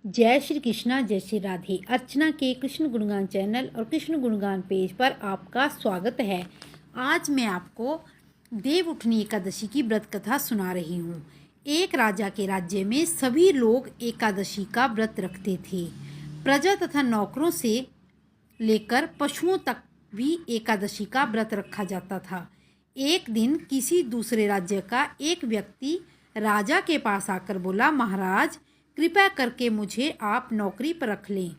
जय श्री कृष्णा, जय श्री राधे। अर्चना के कृष्ण गुणगान चैनल और कृष्ण गुणगान पेज पर आपका स्वागत है। आज मैं आपको देव उठनी एकादशी की व्रत कथा सुना रही हूँ। एक राजा के राज्य में सभी लोग एकादशी का व्रत रखते थे। प्रजा तथा नौकरों से लेकर पशुओं तक भी एकादशी का व्रत रखा जाता था। एक दिन किसी दूसरे राज्य का एक व्यक्ति राजा के पास आकर बोला, महाराज कृपया करके मुझे आप नौकरी पर रख लें।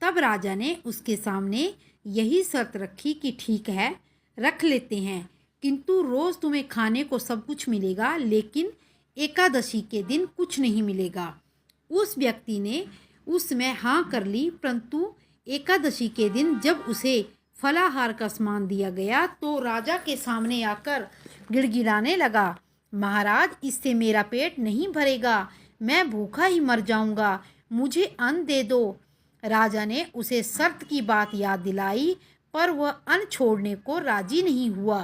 तब राजा ने उसके सामने यही शर्त रखी कि ठीक है, रख लेते हैं, किंतु रोज़ तुम्हें खाने को सब कुछ मिलेगा, लेकिन एकादशी के दिन कुछ नहीं मिलेगा। उस व्यक्ति ने उसमें हाँ कर ली, परंतु एकादशी के दिन जब उसे फलाहार का सामान दिया गया तो राजा के सामने आकर गिड़गिड़ाने लगा, महाराज इससे मेरा पेट नहीं भरेगा, मैं भूखा ही मर जाऊंगा, मुझे अन्न दे दो। राजा ने उसे शर्त की बात याद दिलाई, पर वह अन्न छोड़ने को राजी नहीं हुआ।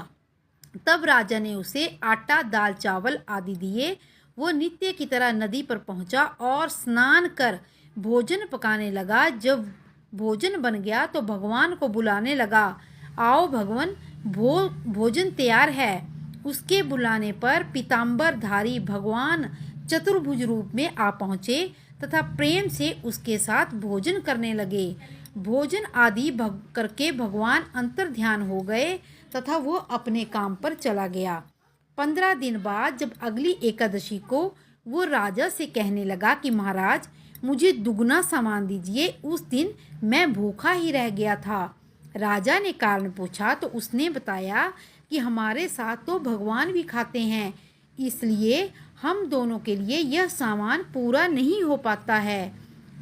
तब राजा ने उसे आटा, दाल, चावल आदि दिए। वो नित्य की तरह नदी पर पहुंचा और स्नान कर भोजन पकाने लगा। जब भोजन बन गया तो भगवान को बुलाने लगा, आओ भगवान, भोजन तैयार है। उसके बुलाने पर पीताम्बरधारी भगवान चतुर्भुज रूप में आ पहुँचे तथा प्रेम से उसके साथ भोजन करने लगे। भोजन आदि करके भगवान अंतर्ध्यान हो गए तथा वो अपने काम पर चला गया। 15 दिन बाद जब अगली एकादशी को वो राजा से कहने लगा कि महाराज मुझे दुगना सामान दीजिए, उस दिन मैं भूखा ही रह गया था। राजा ने कारण पूछा तो उसने बताया कि हमारे साथ तो भगवान भी खाते हैं, इसलिए हम दोनों के लिए यह सामान पूरा नहीं हो पाता है।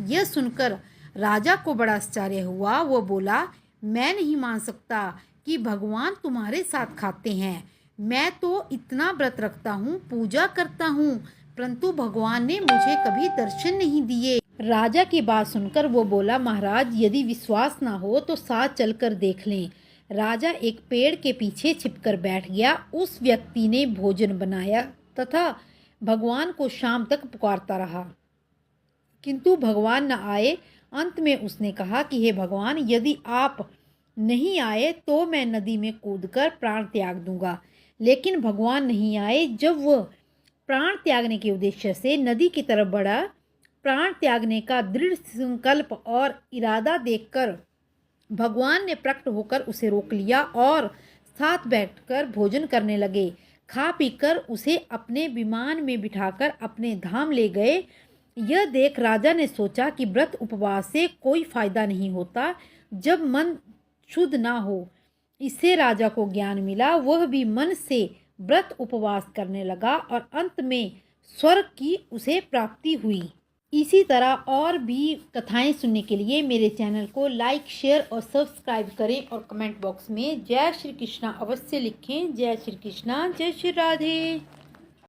यह सुनकर राजा को बड़ा आश्चर्य हुआ। वो बोला, मैं नहीं मान सकता कि भगवान तुम्हारे साथ खाते हैं। मैं तो इतना व्रत रखता हूँ, पूजा करता हूँ, परंतु भगवान ने मुझे कभी दर्शन नहीं दिए। राजा की बात सुनकर वो बोला, महाराज यदि विश्वास ना हो तो साथ चलकर देख लें। राजा एक पेड़ के पीछे छिपकर बैठ गया। उस व्यक्ति ने भोजन बनाया तथा भगवान को शाम तक पुकारता रहा, किंतु भगवान न आए। अंत में उसने कहा कि हे भगवान, यदि आप नहीं आए तो मैं नदी में कूदकर प्राण त्याग दूंगा। लेकिन भगवान नहीं आए। जब वह प्राण त्यागने के उद्देश्य से नदी की तरफ बढ़ा, प्राण त्यागने का दृढ़ संकल्प और इरादा देखकर भगवान ने प्रकट होकर उसे रोक लिया और साथ बैठकर भोजन करने लगे। खा पीकर उसे अपने विमान में बिठाकर अपने धाम ले गए। यह देख राजा ने सोचा कि व्रत उपवास से कोई फायदा नहीं होता जब मन शुद्ध ना हो। इससे राजा को ज्ञान मिला। वह भी मन से व्रत उपवास करने लगा और अंत में स्वर्ग की उसे प्राप्ति हुई। इसी तरह और भी कथाएं सुनने के लिए मेरे चैनल को लाइक, शेयर और सब्सक्राइब करें और कमेंट बॉक्स में जय श्री कृष्णा अवश्य लिखें। जय श्री कृष्णा, जय श्री राधे।